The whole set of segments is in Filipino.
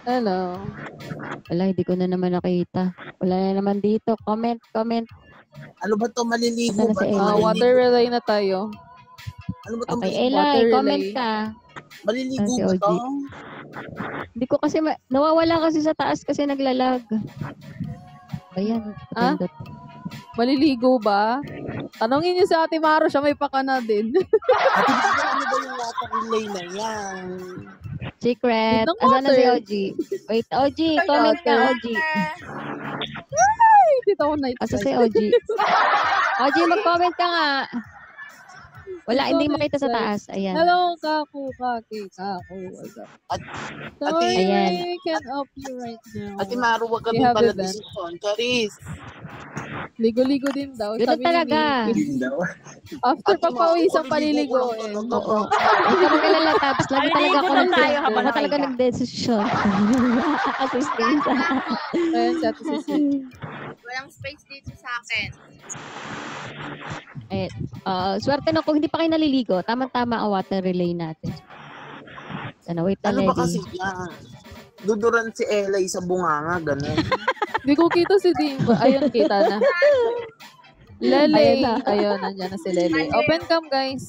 Hello. Wala, hindi ko na naman nakita. Wala na naman dito. Comment. Ano ba to? Maliligo Ito na ba? si to? Ella. Water relay na tayo. Ano ba to? Okay, water Elay, comment relay. ka. Maliligo Si ba OG. to? Hindi ko kasi, nawawala kasi sa taas kasi naglalag. Ayan, Ah? pindot. Maliligo ba? Tanongin niyo si Ate Maro, siya may pakana din. Ate, ano ba yung water relay na yan? Secret. Need ng Asan na si water. OG? Wait, OG, comment ka, OG. Ay, dito ako night Asa si sight. OG? OG, mag-comment ka nga. Wala, Dito hindi ako makita sa night taas. Ayan. Hello, Kaku, Kaki, Kaku. What's up? Sorry, Ayan. I can't help you right now. Ate Maru, wag ka We din have pala event. decision. Charis. Ligo-ligo din daw. Yun Sabi ni talaga. Miki. After Ate papawis ang Maru, paliligo. maliligo ko lang Oo. Huwag ka mag-alala, Tabs. Lagi talaga Maliligo ako lang tayo habang Ako talaga nakahiga. nag-decision. Assistant. Ayan si Ate Sisi. Walang space dito sa akin. Eh, swerte na kung hindi pa kayo naliligo. Tama-tama ang water relay natin. Sana, wait na, Ano ba Lady. kasi yan? Duduran si Elay sa bunganga, ganun. Hindi ko kita si Dimpo. Ayun, kita na. Lele. Ayun na. Ayun, nandiyan na si Lele. Open cam, guys.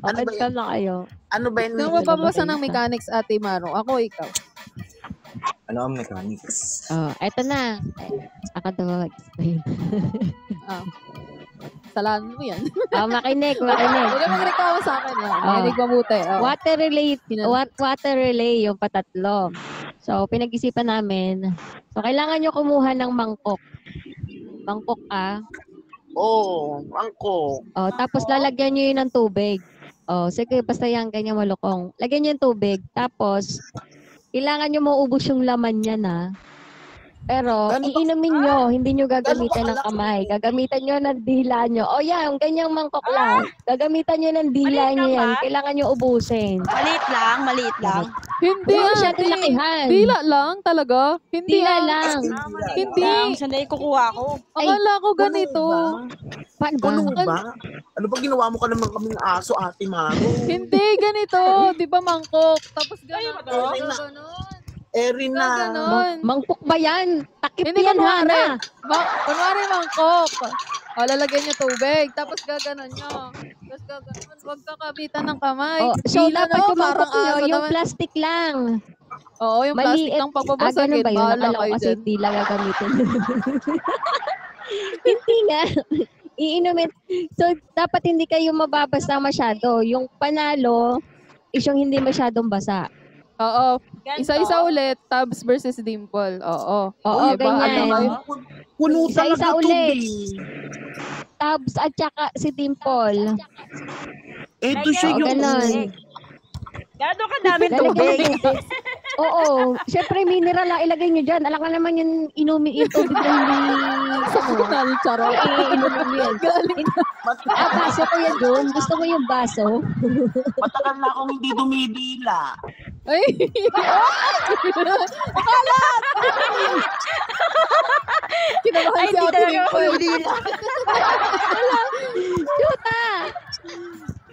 Ano Open ba cam na kayo. Ano ba yun? Sino mapapasa ng mechanics, Ate Maro? Ako, ikaw. Ano ang mechanics? Oh, eto na. Saka daw mag-explain. Ah. Salanan mo yan. Makinig. Huwag ka magreklamo sa akin. Makinig mabuti. Oh. Water relay, yung patatlo. So, pinag-isipan namin. So, kailangan nyo kumuha ng mangkok. Mangkok Oo, angko. Oh, tapos lalagyan nyo yun ng tubig. Oh, sige, basta yan, ganyan malukong. Lagyan nyo yung tubig. Tapos, kailangan nyo maubos yung laman niya na. Pero, iinumin nyo, hindi nyo gagamitan ng kamay. Gagamitan nyo ng dila nyo. O yan, ganyang mangkok lang. Gagamitan nyo ng dila Maliit nyo lang yan. ba? Kailangan nyo ubusin. Maliit lang. Hindi, Hindi masyadong Ate. lakihan. Dila lang talaga? Hindi Dila lang. Hindi. Sandali kukuha ko. Akala ko ganito. Paano ba? Puno ba? Ano ba ginawa mo ka naman kaming aso, Ate Maru? Hindi, ganito. Di ba mangkok? Tapos gano'n. Erin na. Erin na. Ganon. Mangkok ba yan? Takip Hindi, yan, kunwari. Hana. Kunwari mangkok. O, lalagyan niyo tubig. Tapos gaganon nyo. Tapos gaganon. Huwag kakabitan ng kamay. Oh, so, Dila, dapat no? yung mangkok Parang nyo, aso yung naman. plastic lang. Oo, yung plastic lang ganun papabasagin. ba yun? Bahala Akala ko kayo kasi dyan. dila gagamitin. Hindi nga. Iinumin. So, dapat hindi kayo mababasa masyado. Yung panalo is yung hindi masyadong basa. Oo. Ganito. Isa-isa ulit. Tabs versus Dimple. Oo. Oo, Okay, bahala ganyan. kayo. Puno Isa-isa talaga ulit. tubig. Tabs at saka si Dimple. Eh, doon siya Oo, yung... ganon. Gano'n ka daming Lalagyan tubig. ng tubig. Oo. Siyempre, mineral lang ilagay nyo dyan. Alam ka naman yung inumi yung tubig na hindi Nali charot. iinumin nyo yan. Baso ko yan doon. Gusto mo yung baso? Matagal na akong hindi dumidila. Ay! Kinabahan Ay, si hindi Ate talaga ako Dimple. humila. Shoota!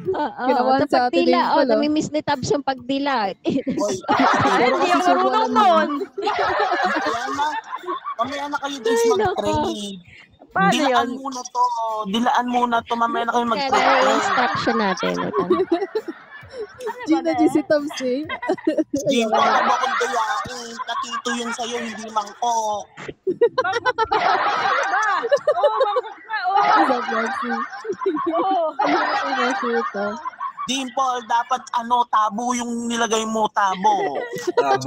Oo. Kinabahan Sa sa Ate pagdila, Dimple, oh. namimiss ni Tabs yung pagdila. Ay, hindi ako marunong nun. Mamaya na kayo guys Ay, mag-trade. Paano Dilaan yun? muna to. Dilaan muna to. Mamaya na kayo Kaya mag-trade. instruction natin. Gina G si Tabs eh. Jim, wala mo akong dayain. Katito yung sa'yo, hindi mangkok. Ba? Oo, mangkok na. Oo. Isa Flexi. Oo. Ay, nasuto. Dimple, dapat tabo yung nilagay mo, tabo. Tabo.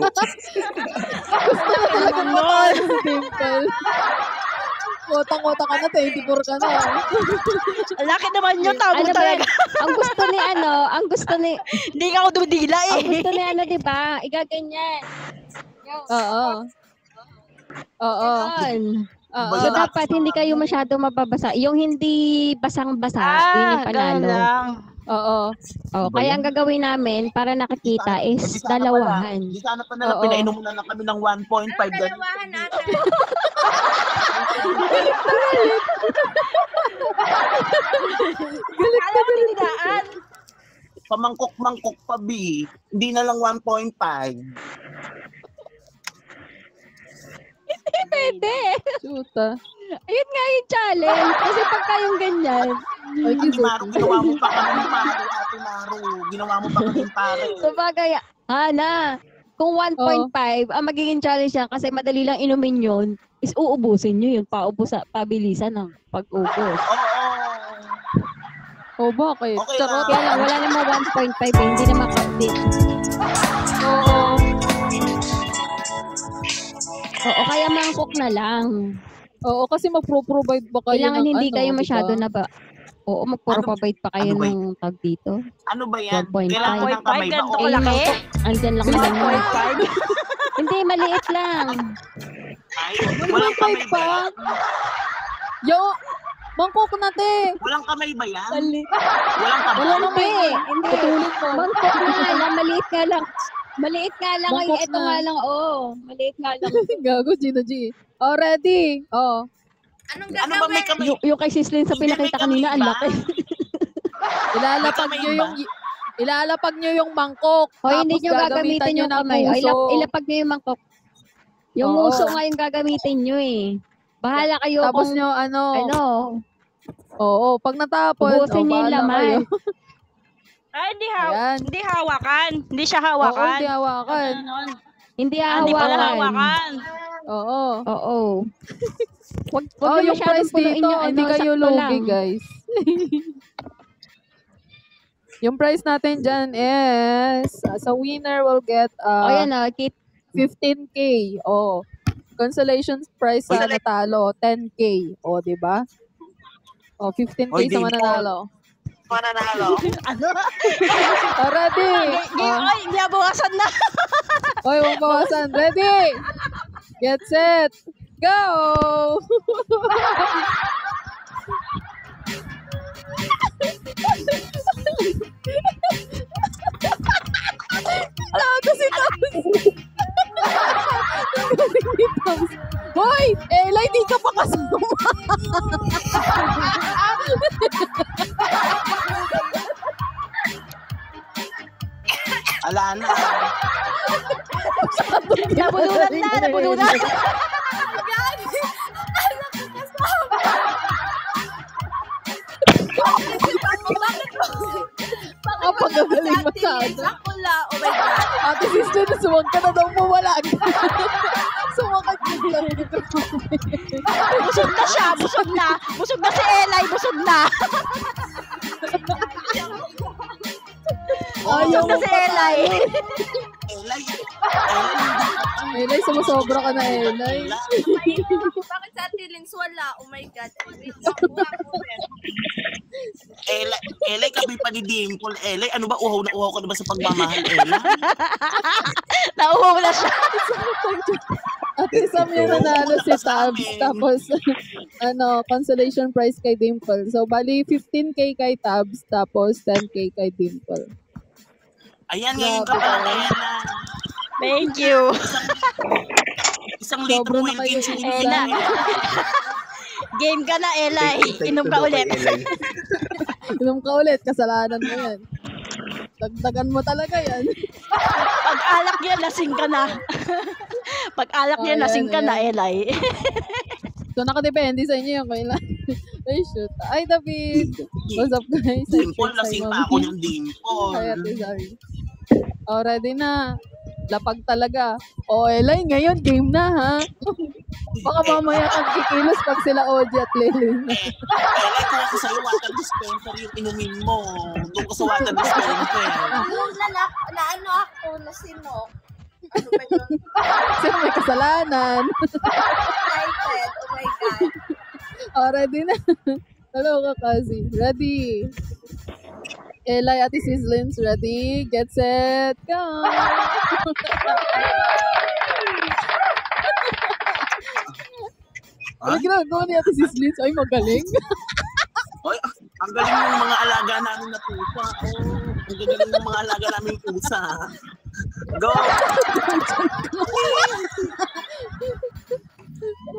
Talagang mataas si Dimple. Kotang-kota ka na, 24 ka na. Ang laki naman yun, tabo Ano ba yan? talaga. Ang gusto ni, Hindi ka ako dumidila ang eh. gusto ni di ba? Igaganyan. Oo. Oo. Yun. Oo. So, dapat hindi kayo masyado mababasa. Yung hindi basang-basa, yun yung panalo. ganun lang. Oo. Oh, kaya ang gagawin namin para nakikita is dalawahan. Di sana pa nalang Oo. pinainom na lang kami ng 1.5. Dalawahan natin. Galit Alam mo, tinilaan. Pamangkok-mangkok pa, B. Hindi na lang 1.5. Pwede. Chuta. Ayun nga yung challenge. Kasi pagka yung ganyan, Ay, Ate Maru, ginawa mo pa kami pare, Ate Maru. Ginawa mo pa kami pare. so bagay, Hana, kung 1.5, ang magiging challenge niya kasi madali lang inumin yun, is uubusin nyo yung pabilisan ng pag-ubos. Oh, bakit? Okay Charot. Kaya lang, wala namang 1.5 eh, hindi naman kapit. Oo. Oo, kaya mangkok na lang. Oo, kasi mag-provide ba kayo Kailangan ng hindi ano, kayo diba? masyado na ba? Oo, mag-provide pa kayo ano ba ng tag dito. Ano ba yan? 1.5. Kailangan ng kamay ba? Ganito O, kalaki? mangkok, andyan lang naman yun. 1.5. Hindi, maliit lang. ay, walang kamay ba yan? Yo! Mangkok na, te! Walang kamay ba yan? Maliit. Walang kamay? Wala naman. Hindi, hindi. Putulin mo. Mangkok na nga lang, maliit nga lang. Maliit nga lang. Mangkok Ito na. nga lang, maliit nga lang. Gago, Gino G. Oh, ready? Oh. Anong Ano ba may kamay? Yung kay Sislin sa Hindi, pinakita may kamay kanina, ang ba? laki. Ilalapag May nyo kamay yung... Ilalapag nyo yung mangkok. Hoy, hindi tapos nyo gagamitin yung ng kamay. O, puso. ilapag nyo yung mangkok. Yung Oo. muso nga yung gagamitin nyo eh. Bahala kayo Tapos kung nyo, ano... ano, Oo, pag natapon, ubusin nyo yung bahala kayo. laman. Ayan. Hindi hawakan. Hindi siya Oo, hawakan. hindi hawakan. Hindi Hindi pala hawakan. hawakan. Oo. Oo. Wag Oh, nyo yung masyadong price punuin dito, yung hindi kayo sakto lugi, lang. guys. Yung price natin dyan is, sa winner will get O yan o, 15K. Oh. Consolation prize sa natalo, 10K. Oh, di ba? Oh, 15K Oy, sa game mananalo. Mananalo. Ano? Oh, ready? Game, ay, nabawasan na. Oy, huwag bawasan. Ready? Get set. Go! Lato si Toms. Ni Toms. Hoy! Ella, hindi ka pa kasama. Ala na. Nabulunan na, nabulunan. Napakagaling masyado. Akula, oh my God. Ate sister, suwag ka na daw mawalan. Sumakit ka lang. Busog na siya, busog na. Busog na si Elay, busog na. Ayaw Busog na mo si pa. Elay. Elay. Elay, sumusobra ka na, Elay. Bakit sa Atilins wala? Oh my God. Elay, kami pa ni Dimple. Elay, ano ba? Uhaw na uhaw ka na ba sa pagmamahal, Elay? Nauhaw na siya. At isang yung nanalo si Tabs. Tapos, consolation prize kay Dimple. So, bali 15K kay Tabs. Tapos, 10K kay Dimple. Ayan, ngayon ka pala, Ella. Thank you. Isang litro Sobra na Wilkins kayo, yung Ella. Game ka na, Elay. Inom ka ulit. Inom ka ulit. Kasalanan mo yan. Dagdagan mo talaga yan. Pag alak niya, lasing ka na. Pag alak niya, Ayan, lasing ka na, ayan. Elay. So, nakadepende sa inyo yung kailan. Ay, shoot. Ay, David. What's up, guys? Ay, Dimple, shoot. lasing Hi, pa ako ng Dimple. Ay, ate, sorry. Oh, ready na. Lapag talaga. Oh, Elay, ngayon, game na, ha? Baka mamaya kang kikilos pag sila Oji at Lele na. Elay, kung ako sa'yo, water dispenser yung inumin mo. Doon ka sa water dispenser. Na ano ako, na sino? Ano ba yun? Sino may kasalanan? Excited. Oh my God. Oh, ready na. Hello ka kasi. Ready. Elay, ate Sislins, ready? Get set, go! Ano ginagawa ni ate Sislins? Ay, magaling. Oy, ang galing ng mga alaga namin na pusa. Oh, ang galing ng mga alaga namin pusa. Go!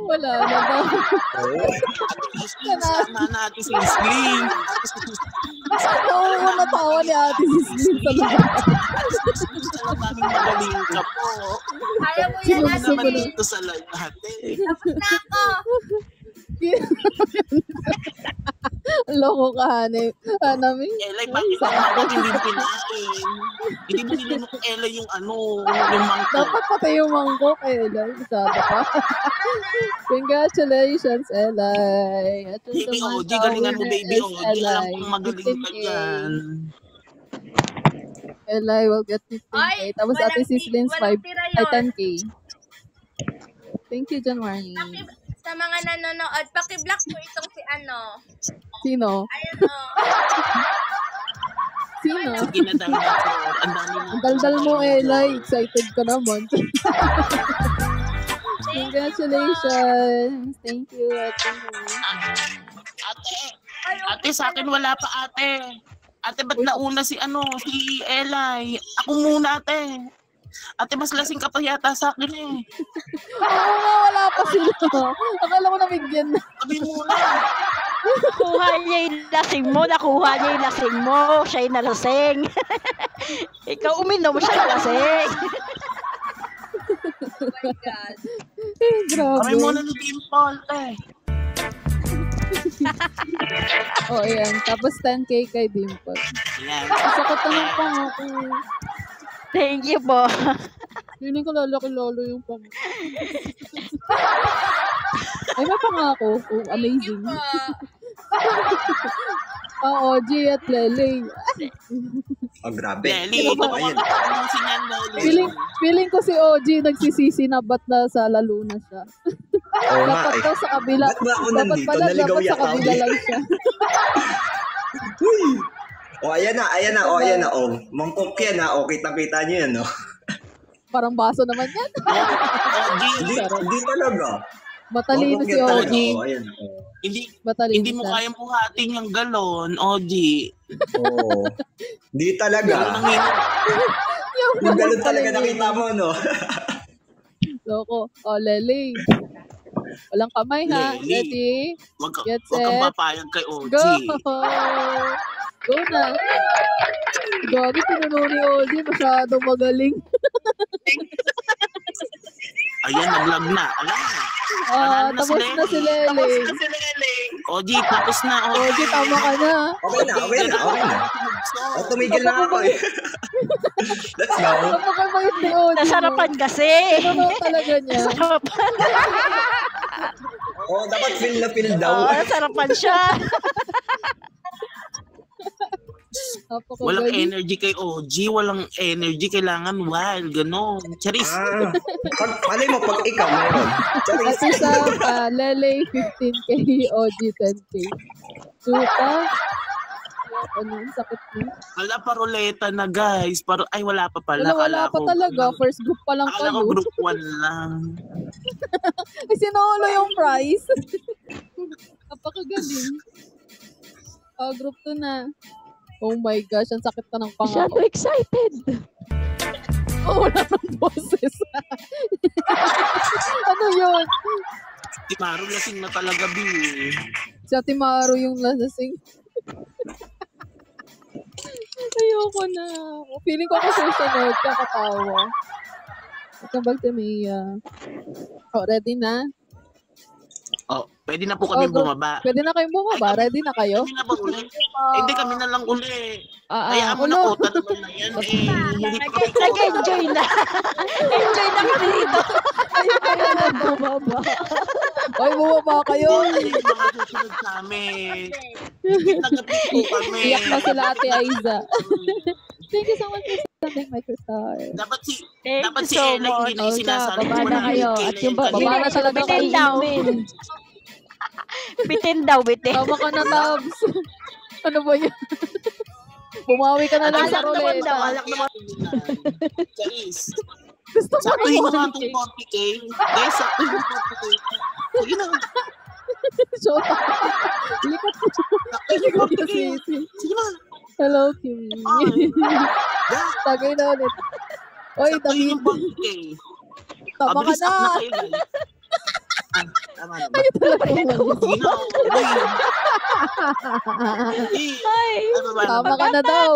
Wala na daw. Ate Sislin, sama na Ate Sislin. Oo, natawa ni Ate Sislin sa labas. Alam namin magaling ka po. Ayaw mo yan, Sino Hindi Ate. naman dito sa lahat eh. Tapos na ako. Loko ka, Hanay. Hanami. Elay, bakit hindi mo kinain? Hindi mo nilunok Elay yung yung mangkok. Dapat pati yung mangkok, Elay. Masyado pa. Congratulations, Elay. At yung Baby OG, tumatawa galingan mo, na baby is OG. Alam Elay. kong magaling ka 15K. dyan. Elay will get 15K. Ay, Tapos Ate Sislin's walang 5, tira ay yun. 10K. Thank you, January. Sa mga nanonood, paki-block mo itong si Sino? Ayan Sino? Sige na dinosaur. Ang dami mo. Ang daldal mo, Elay. Excited ka naman. Congratulations. Thank you, Ate. Ate, sa akin wala pa ate. Ate, ba't nauna si Elay? Ako muna, ate. Ate, mas lasing ka pa yata sa akin eh. Oo nga, wala pa sila. Akala ko nabigyan na. Sabi muna. Nakuha niya yung lasing mo, siya yung nalasing. Ikaw uminom, siya nalasing. Oh my God. Grabe. Kami muna ni Dimple, eh. Oh, ayan. Tapos 10K kay Dimple. Ayan. Sakot na ng pangako. Thank you po. Feeling ko lalaki-lolo yung pangako. Ay, may pangako. Oh, amazing. Oo, G at Lele. Grabe. Lely, Ano ba yan? ano si Nyan Lely? Feeling ko si OG nagsisisi na ba't na sa lalo na siya. Oo nga Dapat eh. daw sa kabila. Ba't ba ako Dapat nandito? pala, Naligaw dapat sa yata ako kabila eh. lang siya. Uy! Ayan na. Mangkok yan na. Kita-kita nyo yan, no? Parang baso naman yan. Hindi talaga. Matalino Mangkok si yan talaga. OG. Ayan. Matalino Hindi mo siya. kayang buhatin yung galon, OG. Oo. Hindi talaga. Yung ganun talaga nakita mo, no? Loko. Oh, Lele. Walang kamay, ha? Lele. Ready? Wag Get kang set. papayag kay OG. Go! Go na. Gabi, pinuno ni OG. Masyadong magaling. Ayan, nag-lag na. Alam mo. Ah, tapos na si Lele. OG, tapos na. OG, tama ka na. Okay na. Tumigil na ako eh. Let's go. Napakabait ni OG. Nasarapan kasi. Pinuno talaga niya. Nasarapan. Dapat feel na feel daw. Nasarapan siya. Walang Napakagaling. energy kay OG, walang energy, kailangan wild, gano'n. Charis. Malay mo pag ikaw meron. At isa, Lele, 15K, OG, 10K. Suka. Ano, sakit mo. Wala pa ruleta na guys. Ay, wala pa pala. Wala pa talaga. First group pa lang Akala ko kayo. group 1 lang. Ay, sinolo yung prize. Napakagaling. Group 2 na. Oh my gosh, ang sakit ka ng Masyado pangako. excited. Oh, wala ng boses. Ano yun? Si Maro lasing na talaga, B. Si Ate Maru yung lasing. Ayoko na. Feeling ko ako susunod. Kakatawa. Kabag si Mia. Oh, ready na? Oh, pwede na po kami go. bumaba. Pwede na kayong bumaba? Ready na kayo? Kami na ba uli? Hindi kami na lang uli. Ah, Kaya mo na ulo. kota naman na yan. Hindi pa kami kota. Nag-enjoy na. Enjoy na kami dito. bumaba. Oy, bumaba kayo. Hindi mga susunod sa amin. Hindi nagapit po kami. Iyak na sila Ate Aiza. Thank you so much for sending my star. Dapat si Thank dapat you si so Ella hindi much. niya sinasabi. Baba na kayo. At yung baba na talaga Bitin daw. inumin. Bitin daw, bitin. Tama ka na, Tabs. Ano ba yun? Bumawi ka na lang sa Alak naman daw, ruleta. alak naman. Charis. Gusto mo Saktuhin mo nga naman. itong 40K. Guys, saktuhin mo 40K. Sige na. Shot. Likat mo. Saktuhin mo 40K. Sige na. Hello, Kimi. Tagay na ulit. Oy, Saktuhin David. yung 40K. Tama ka Pabilis up na. na kayo, guys. Tama na ba? Ay, talaga. Sige na. Uy. Tama ka na daw.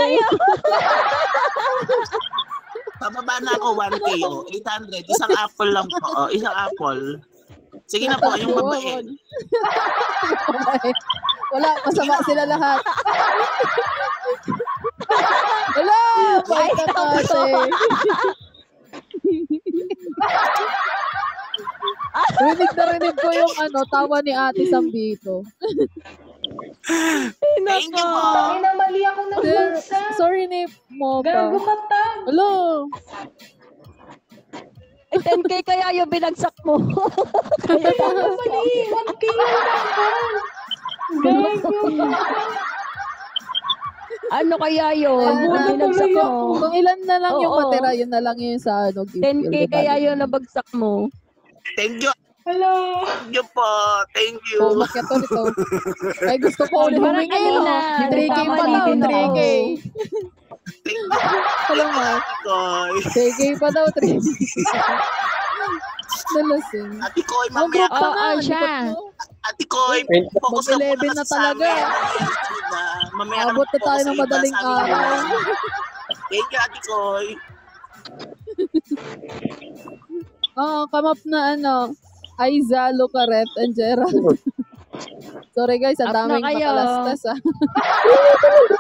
Pababa na ako 1K, 800. Isang apple lang po. Isang apple. Sige na po, yung babae. Wala, masama sila lahat. Wala, bait na kasi. Rinig ko yung tawa ni Ate Sambito. Thank you po. Mali ako ng bansa. Sorry ni Mopa. Gago matang. Hello. 10K kaya yung binagsak mo. Kaya Mali, 1K lang naman. Gago. ano kaya yun? Binagsak mo. Kung ilan na lang yung Oo. matira, yun na lang yung sa gift. 10K kaya yun nabagsak mo. Thank you. Hello. Thank you po. Thank you. Oh, bakit ito? Ay, gusto ko ulit Parang humingi. kanina, 3K pa nagkamali daw, din ako. 3K. Thank you. Salamat. Koy. 3K pa daw, 3K. Nalasing. Ate Koy, Ang mamaya group ka Oo, na. siya. Ate Koy, focus ka Mag-11 muna na sa talaga. amin. Mamaya ka Abot na tayo mag-focus ng sa madaling iba, sabi araw. mo. Thank you, Ate Koy. Come up na Aiza, Lucaret, and Gerald. Sorry guys, ang Up na daming kayo. pakalastas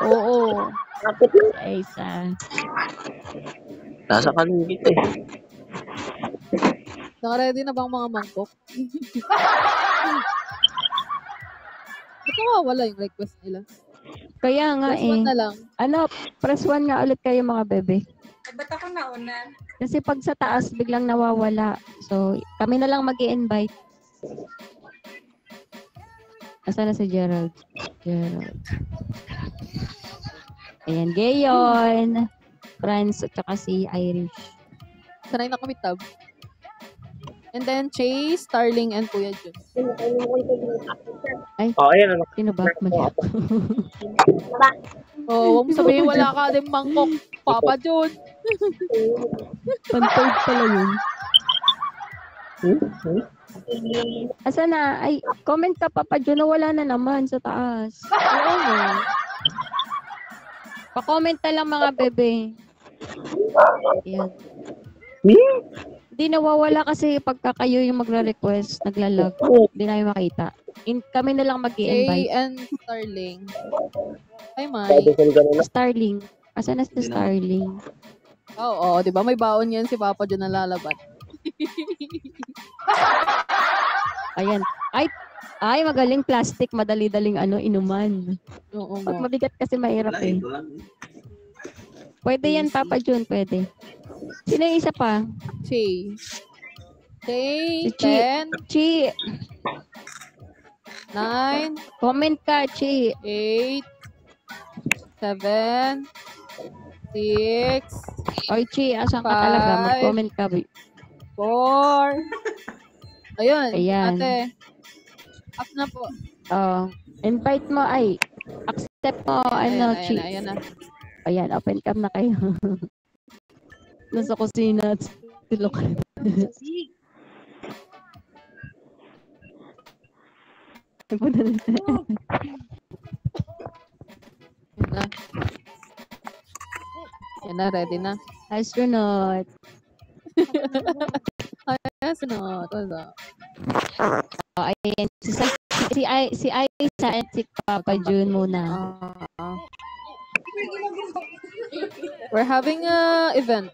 Oo. Ay, isa. Nasa kaligit eh. Naka-ready na bang mga mangkok? Ba't nawawala yung request nila? Kaya nga Press 1 na eh. lang. Press 1 nga ulit kayo mga bebe. Ba't ako nauna? Kasi pag sa taas, biglang nawawala. So, kami na lang mag-i-invite. Asa na si Gerald? Gerald. Ayan, Gayon. Franz, at saka si Irish. Sanay na kami tab. And then, Chase, Starling, and Kuya Jun. Oh, ayan. Sino ba? Mali ako. Oh, huwag mo sabihin wala ka din mangkok. Papa Jun. Pantod pala yun. Asa na? Ay, comment ka Papa Jun na wala na naman sa taas. Oo mo. Pa-comment na lang mga bebe. Ayan. Hindi nawawala kasi pagka kayo yung magre-request, naglalag. Hindi namin makita. Kami na lang Jay mag-i-invite. and Starling. Hi, Mike. Starling. Asa na si Starling? Oo, di ba? May baon yan si Papa Jun na lalaban. Ayan. Ay, magaling plastic. Madali-daling inuman. Oo Pag mo. mabigat kasi mahirap eh. Pwede yan, Papa Jun. Pwede. Sino yung isa pa? Chay. Chay, Si Chi. 10, Chi. 9, Comment ka, Chi. 8, 7, 6, Oy, Chi. Asan ka talaga? Mag-comment ka. 4. Ayun, Ayan. ate. Up na po. Invite mo. Ay, accept mo. Chi. Ayan na. Ayan, open cam na kayo. Nasa kusina at silok. Yan na, ready na. Astronaut. Astronaut. What's up? Ayan. Si Aisa at si Papa Jun muna. We're having a event.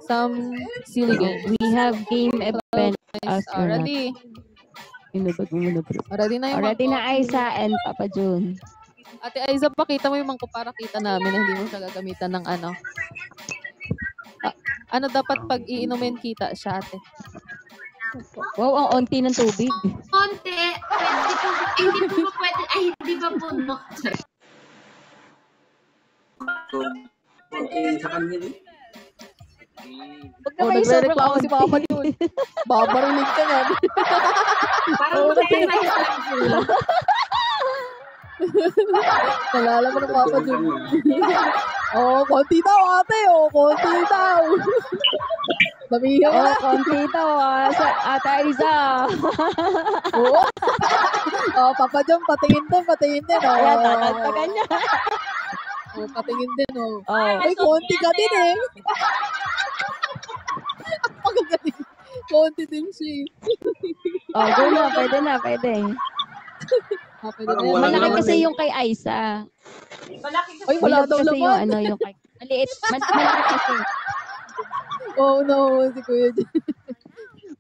Some silly game. We have game event. Astronaut. Ready. Inubag mo muna bro. Ready na yung Already mangkok. na Aisa and Papa Jun. Ate Aiza, pakita mo yung mangkok para kita namin na hindi mo siya gagamitan ng ano. Ano dapat pag iinumin kita siya, ate? Wow, ang onti ng tubig. Konti. Hindi po ba pwede? Ay, hindi ba po? No? Sa kanya din. Huwag na Oh, kayo sobrang nagre-reklamo si Papa onti. Jun. Babarinig ka yan. Parang masaya lang sila. Nalala mo ng Papa Jun. Oh, konti daw, ate. Oh, konti daw. Namihiyaw Oh, na. konti ito sa Ate Aisa. Oo. Oh, Papa John, patingin din. Ayan, Oh. tatagtagan niya. Oh, patingin din, oh. Oh. Ay, konti ka din eh. Magagaling. Konti din siya eh. Oh, go na. Pwede na, pwede. Ah, pwede Parang na yan. wala Malaki naman kasi eh. yung kay Aiza. Ay, wala Bilog daw kasi yung laman. yung kay... Maliit. Malaki kasi. Oh, no. Si Kuya Jen.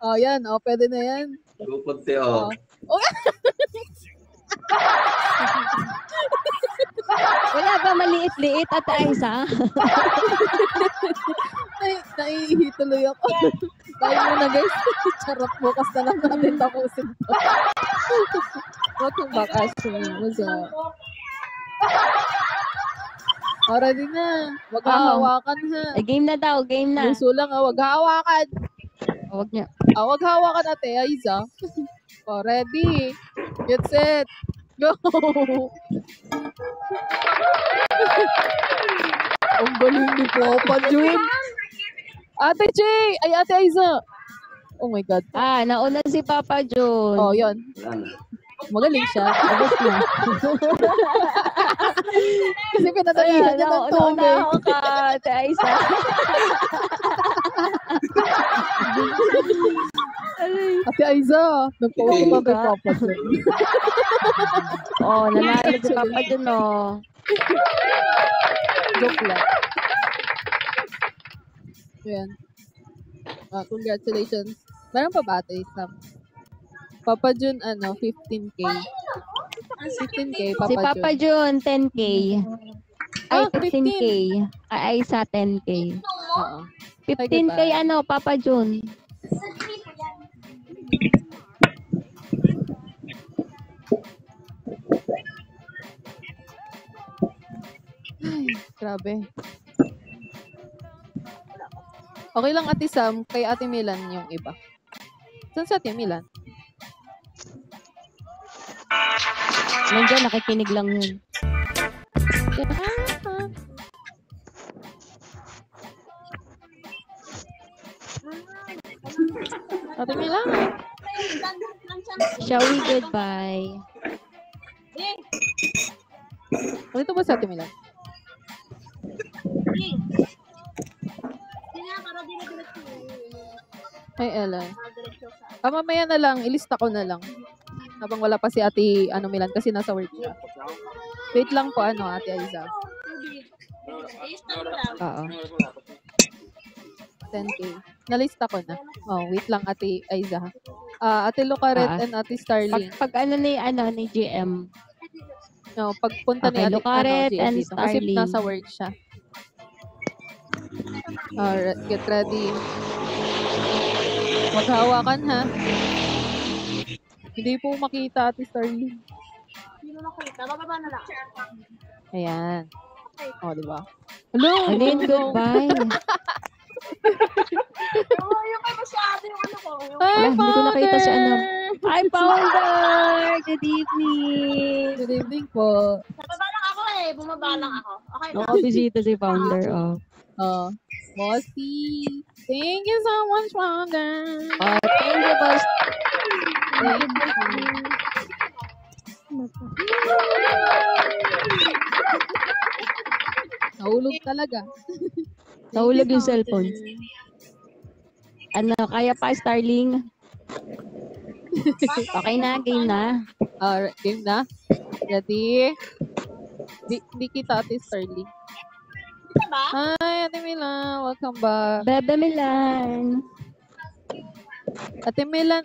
Oh, yan. Oh, pwede na yan. Pupunti, oh. Oh. Wala ba maliit-liit at Aiza? Ay, naiihi tuloy ako. Bye muna guys. Charot, bukas na lang natin tapusin to. Welcome back, Ashley. What's up? Ready na. Wag hawakan ha. Game na daw, game na. Gusto lang ha. Wag hawakan. Huwag niya. Wag hawakan ate, Aiza. Ready. Get set. Go. Ang galing ni Papa Jun. Ate Jay! Ay, Ate Aiza! Oh my God. Nauna si Papa John. Oh, yun. Wala na. Magaling siya. Abos na. Kasi pinatalihan niya ng Nauna tubig. ako ka, Ate Aiza. Ate Aiza, nagpaupo ka kay Papa Jun. Oh, nanalo si Papa John, oh. Joke lang. Ayan. Congratulations. Meron pa ba ate Sam? Papa Jun, 15K. 15K, Si Papa John, 10K. Ay, 15K. Ay, sa 10K. Oo. 15K, Papa John. Ay, grabe. Okay lang Ate Sam, kay Ate Milan yung iba. Saan si Ate Milan? Nandiyan, nakikinig lang yun. Ate Milan. Shall we goodbye? Dito ba si Ate Milan? Ay, Ella. Mamaya na lang, ilista ko na lang. Habang wala pa si Ate Milan kasi nasa work siya. Wait lang po, Ate Aiza. Oo. 10K. Nalista ko na. Oh, wait lang, Ate Aiza. Ate Lucaret and Ate Starling. Pag ni GM. No, pagpunta ni Okay, Ate Lucaret GM and dito. Kasi Starling. nasa work siya. Alright, get ready. Maghahawakan ha. Hindi po makita Ate Starling. Hindi mo nakita. Bababa na lang. Ayan. O, di ba? Hello! Alin, goodbye. Yung kay masyado yung ko. Hi, Hindi ko nakita si Founder! Hi, Founder! Good evening! Good evening po. Bababa lang ako bumaba lang ako. Okay na. Nakabisita si Founder, oh. Bossy. Thank you so much, Founder. Thank you, boss. Nahulog talaga. Nahulog yung cellphone. Kaya pa, Starling? Okay na, game na. Game na. Ready? Di kita Ate Starling. Hi, Ate Milan. Welcome back. Bebe Milan. Ate Milan,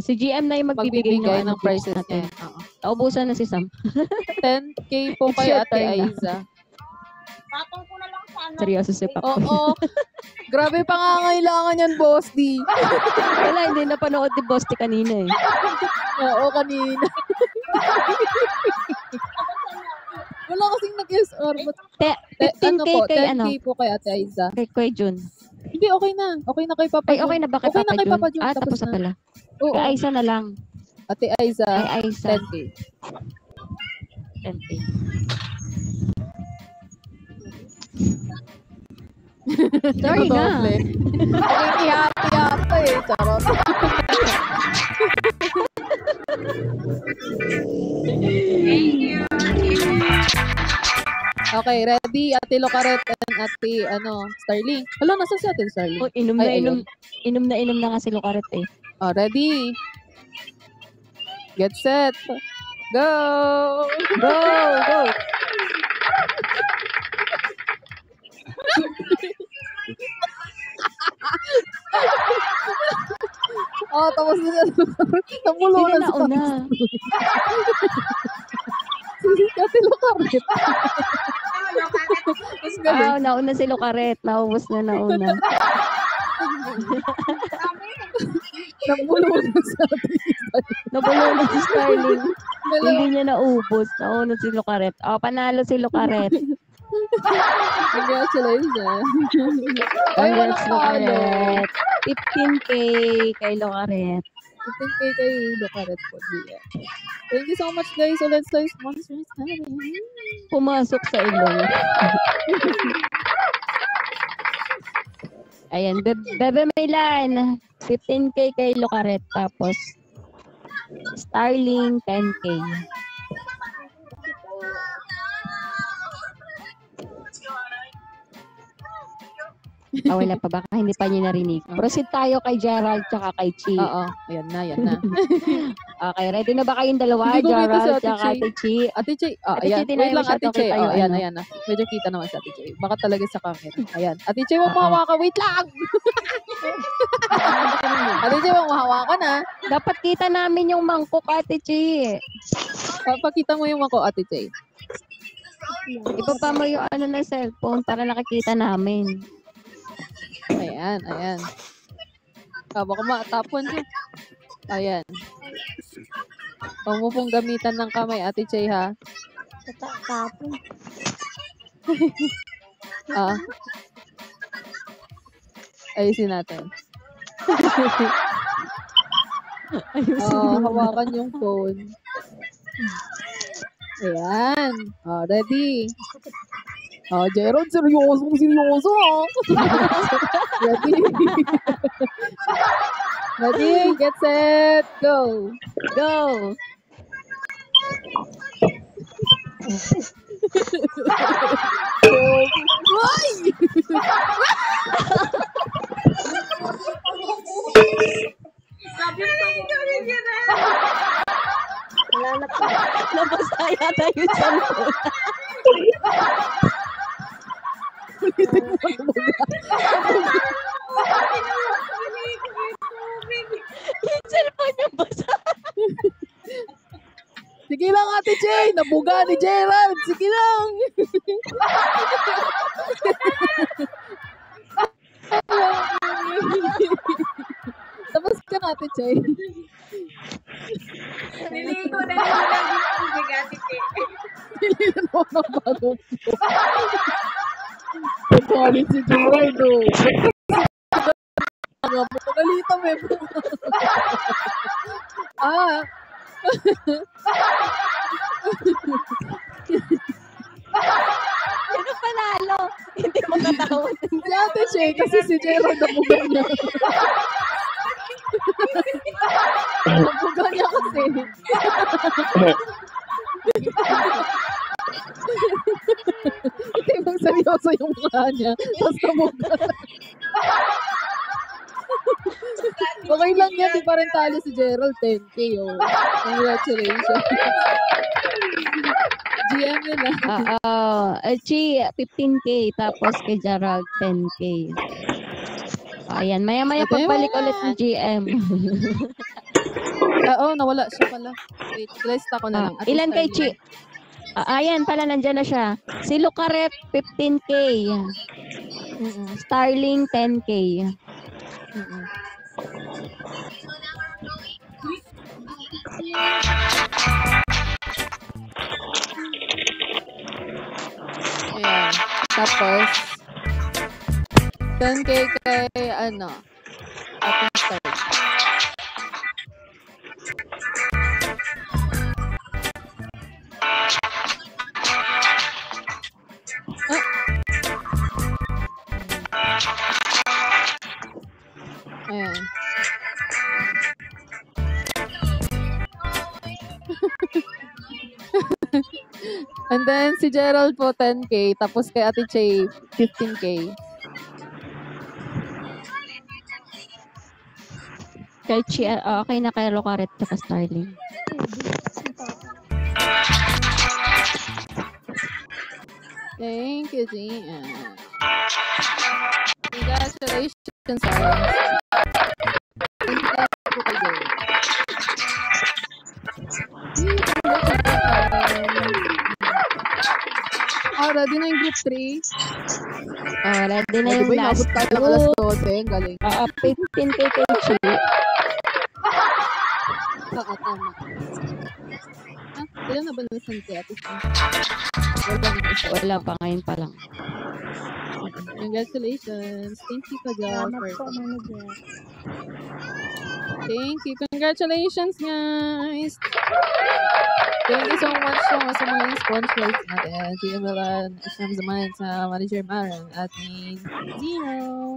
Si GM na yung magbibigay ng prices natin. niya. Naubusan na si Sam. 10K po It's kay your Ate turn na. Aiza. Patong ko na lang sa Seryoso si Papa. Oo. Grabe pa nga kailangan yan, Boss D. Wala, hindi napanood ni Boss T kanina eh. Oo, kanina. Wala kasing nag-SR. 15K kay 10K po kay Ate Aiza. Kay Kuya Jun. Hindi, okay na. Okay na kay Papa Ay, Jun. okay na ba kay Okay Papa na kay Jun? Papa Jun. Tapos na pala. Oo. Kay Aiza na lang. Ate Aiza, Kay Aiza. 10K. 10K. Sorry na. Okay, happy eh. Charot. Okay, ready? Ate Locaret and Ate, Starling. Hala, nasa si Ate Starling? Oh, inom na nga si Lucaret eh. Oh, ready? Get set. Go! Go! Go! Oh, tapos na. Namulo Sino na na una? Ate Locaret. Mas galing. Nauna si Lucaret. Naubos na nauna. Namulo na sa Ate Starling. Nabulo na si Starling. Dalawa. Hindi niya naubos. Nauna si Lucaret. Panalo si Lucaret. Congratulations. Ay, Congrats, walang talo. Lucaret. 15K kay Lucaret. 15K kay Locaret po. Yeah. Thank you so much, guys. So, let's start sponsors namin. Pumasok sa ilong. Ayan, Bebe Milan, 15K kay Lucaret. Tapos, Starling, 10K. Wala pa. Baka hindi pa niya narinig. Proceed tayo kay Gerald tsaka kay Chi. Oo. Ayan na. Okay, ready na ba kayong dalawa? Hindi ko kita si Gerald Ate tsaka Chi. Ate Chi. Ate Che. Ate Ayan. Che, Wait lang, Ate Che. tayo, Ayan, ano? ayan na. Medyo kita naman si Ate Che. Baka talaga sa camera. Ayan. Ate Che, wag mahawakan. Wait lang! Ate Che, wag mahawakan ha. Dapat kita namin yung mangkok, Ate Chi. Pakita mo yung ako, Ate Che. Ibaba mo yung ng cellphone para nakikita namin. Ayan. Baka matapon siya. Ayan. Huwag mo pong gamitan ng kamay, Ate Che, ha? Tapon. Ayusin natin. Hawakan yung phone. Ayan. Ready? Gerald, seryoso. Ready? Ready? Get set. Go. Go! Nabasa yata yung cellphone. Yung cellphone yung basa. Sige lang, Ate Che. Nabuga ni Gerald. Sige lang. Tapos ka na, Ate Che. Niligo na yung tubig, Ate Che. Niligo na bago. Pagkalit si Gerald, oh. Pagkalita mo eh. Sino panalo? Hindi mo katawad. Si Ate Che, kasi si Gerald nabuga niya. Nabuga niya kasi. Hindi mong seryoso yung mukha niya. Tapos nabuga. Okay lang yan, di pa rin talo si Gerald, 10K, oh. Congratulations. GM yun Chi, 15K, tapos kay Gerald, 10K. Ayan, maya-maya pagbalik ulit ng GM. Nawala siya pala. Wait, list ako na lang. Ilan kay Chi? Ayan pala, nandyan na siya. Si Lucaret, 15K. Starling, 10K. Ayan. Tapos, 10K kay, Ate Starling. Ayan. And then, si Gerald po, 10K. Tapos kay Ate Che, 15K. Kay Chi, okay na kay Rocaret at Starling. Thank you, Gian. Congratulations, Alex. Ready na yung group 3? Ready na yung last tayo ng alas 12. Ang galing. 15K kay Chi. Tama. Ilan na ba nasan kaya? Wala pa, ngayon pa lang. Congratulations. Thank you, Kajal. Thank you. Congratulations, guys. Thank you so much sa mga sponsors natin. Si Emelan, Ashram Zaman, sa Manager Maran, at ni Zero.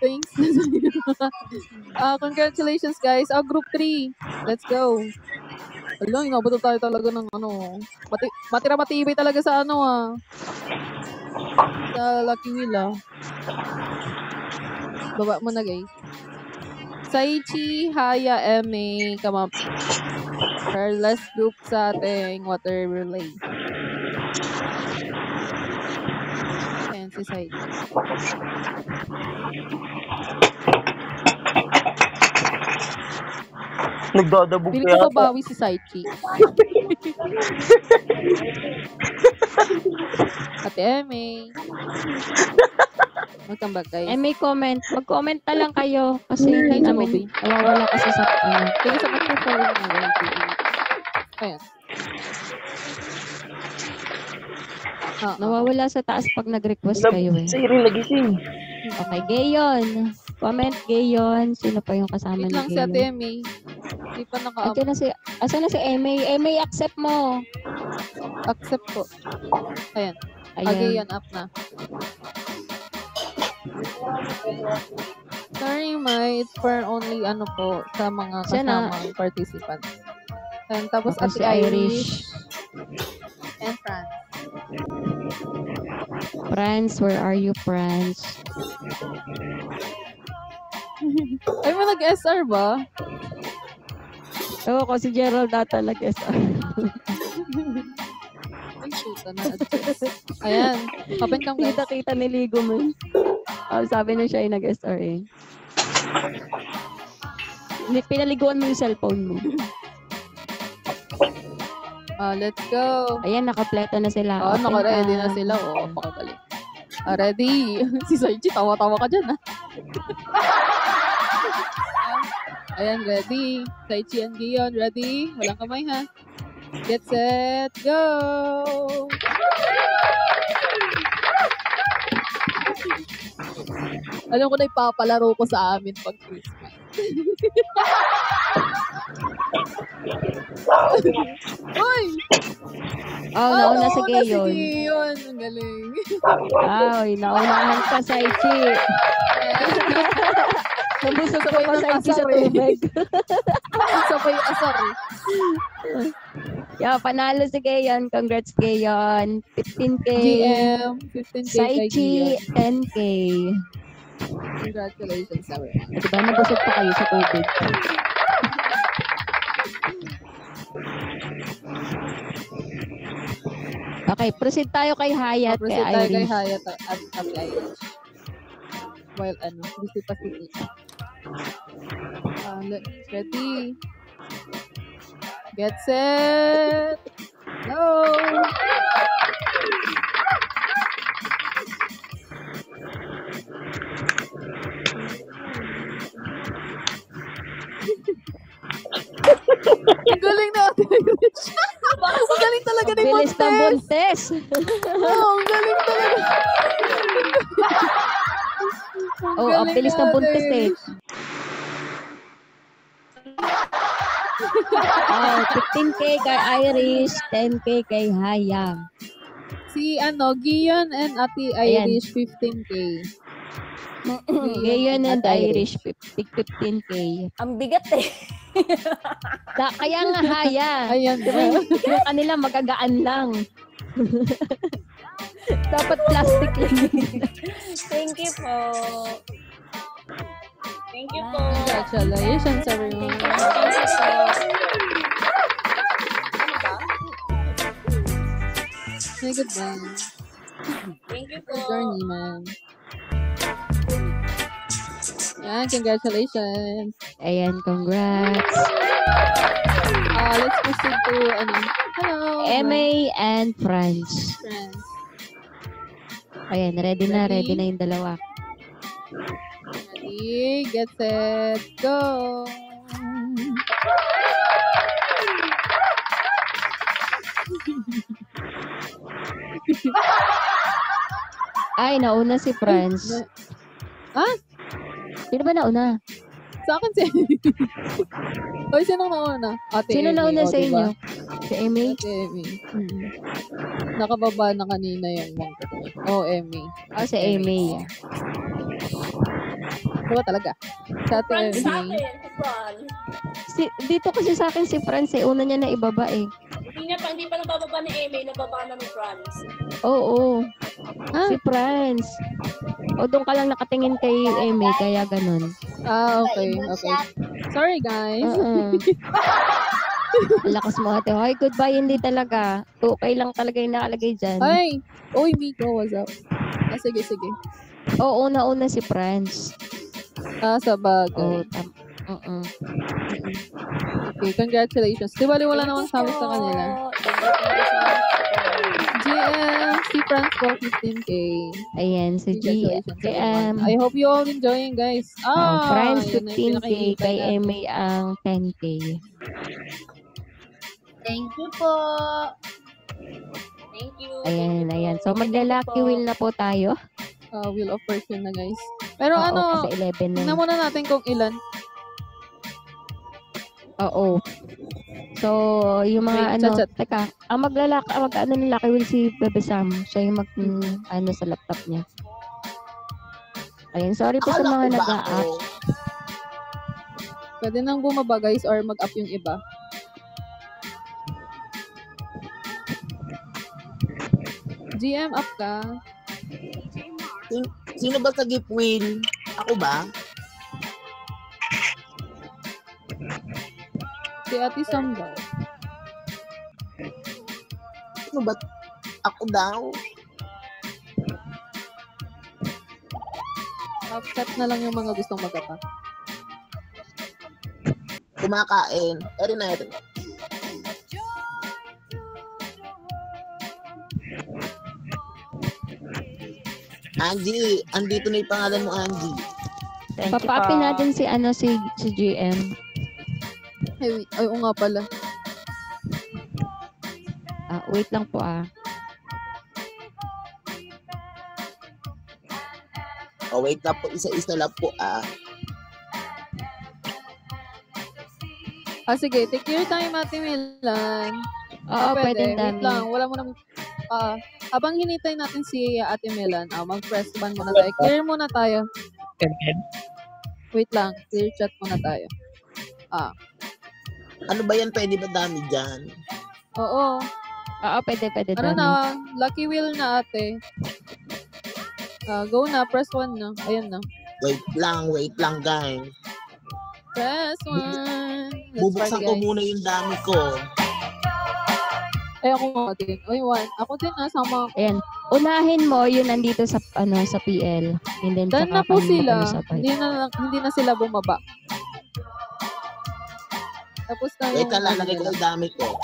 Thanks. Congratulations, guys. Group 3. Let's go. Alam, inabuto tayo talaga ng matira-matibay talaga sa sa Lucky Wheel, Baba mo na, guys. Saichi, Haya, Eme, come up. Her last group sa ating water relay. Ayan, si Saichi. Nagdadabog Pili ko babawi si Saichi. Ate Eme. Magkambag, guys. May comment. Mag-comment na lang kayo kasi hindi namin nawawala kasi sa Thank you so much for following my way. Ayan. Nawawala sa taas pag nag-request kayo eh. Sa rin nagising. Okay, Gayon. Comment, Gayon. Sino pa yung kasama ni Gayon? Wait lang si Ate Eme. Hindi pa naka-up. Asan na si Eme? Eme, accept mo. Accept po. Ayan. Gayon, up na. Sorry, it's for only sa mga kasamang participants. And tapos si Irish. And France. France, where are you, France? Ay, mo nag-SR ba? Oo, kasi Gerald data nag-SR. Ay, shoot na. Ayan. Open cam, guys. Kita-kita niligo mo. Sabi na siya ay nag-SR eh. Pinaliguan mo yung cellphone mo. Let's go. Ayan, nakapleto na sila. Naka-ready na sila. Pakagaling. Ready. Si Soichi, tawa-tawa ka dyan, Ayan, ready. Soichi and Gion, ready? Walang kamay, ha? Get set, go! Alam ko na ipapalaro ko sa amin pag Christmas. Uy! Nauna si Gayon. Ang galing. Naunahan ka, Saichi. Nabusog ko pa Saichi sa tubig. Sabay asar panalo si Gayon. Congrats, Gayon. 15K. GM, 15K. Saichi, 10K. Congratulations, everyone. Diba, nabusog pa kayo sa tubig. Okay, proceed tayo kay Hayat. Proceed tayo kay Hayat at Irish. While busy pa si ready. Get set. Go. Ang galing natin, Irish. Ang galing talaga ni Montes. Bilis na Montes. Ang galing talaga. Ang bilis na Montes eh. 15K kay Irish, 10K kay Haya. Si Gion and Ate Irish, 15K. Ngayon and Irish, 15K. Ang bigat eh. Kaya nga haya. Ayan. Diba yung kanila magagaan lang. Dapat plastic lang. Thank you po. Thank you po. Congratulations, everyone. Say goodbye. Thank you po. Good journey, man. Yan, congratulations. Ayan, congrats. Let's proceed to, hello. MA and Franz. Friends. Ayan, ready na yung dalawa. Ready, get set, go. Ay, nauna si Franz. Ah? Sino ba nauna? Sa akin si Oy, sino nauna? Ate Sino Amy, nauna sa diba? inyo? Si Amy? Ate Amy. Nakababa na kanina yung monk. Amy. Si Amy. Diba talaga? Sa Ate Franz sa Amy. akin. Franz. Dito kasi sa akin si Franz, una niya na ibaba eh. Hindi pa nabababa ni Amy, nababa na ni Franz. Oo. Si Franz. O doon ka lang nakatingin kay Amy, kaya ganun. Okay. Sorry, guys. Lakas mo ate. Hoy, goodbye, hindi talaga. 2K lang talaga yung nakalagay dyan. Ay! Oy, Miko, what's up? Sige. Oo, una si Franz. Sa bagay. Okay, congratulations. Di bali wala namang sabi sa kanila. GM, si Franz po, 15K. Ayan, si GM. I hope you all enjoying, guys. Franz, yun 15K. Kay Amy ang 10K. Thank you po. Thank you. Ayan. So, magla-lucky wheel na po tayo. Wheel of Fortune na, guys. Pero kasi 11 na. tingnan muna natin kung ilan. Oo. So, yung mga teka, ang ng lucky wheel si Bebe Sam. Siya yung sa laptop niya. Ayun, sorry po sa mga nag-a-up. Pwede nang bumaba, guys, or mag-up yung iba. GM, up ka. Sino ba sa gift wheel? Ako ba? Si Ate Sam daw. Ano ba? Ako daw. Accept na lang yung mga gustong mag-apa. Kumakain. Erin. Angie, andito na yung pangalan mo, Angie. Papa-upin natin si GM. Ay, oo nga pala. Wait lang po Wait na po. Isa-isa lang po Sige. Take your time, Ate Milan. Pwede. Wait lang. Wala mo naman. Habang hinintay natin si Ate Milan, mag-press ban muna tayo. Clear muna tayo. Wait lang. Clear chat muna tayo. Ano ba yan? Pwede ba dami dyan? Oo. Pwede. Ano na? Lucky wheel na, ate. Go na. Press 1 na. Ayan na. Wait lang, guys. Press 1. Bubuksan ko muna yung dami ko. Ay, ako nga din. Oy, 1. Ako din, sama ako. Ayan. Unahin mo yung nandito sa sa PL. And then, Dan na po sila. Hindi na sila bumaba. Tapos na Wait ka lang, nagay ko yung dami ko.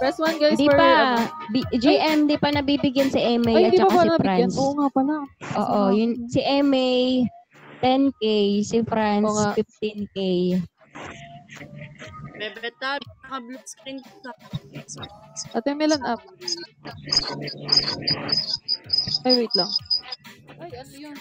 Press 1, guys. Di pa. GM, di pa nabibigyan si MA at saka si Franz. Oo nga pala. Oo, yun, si MA, 10K, si Franz, 15K. Bebeta, naka-blue screen ka. Ate Milan up. Ay, wait lang. Ay, ano yun?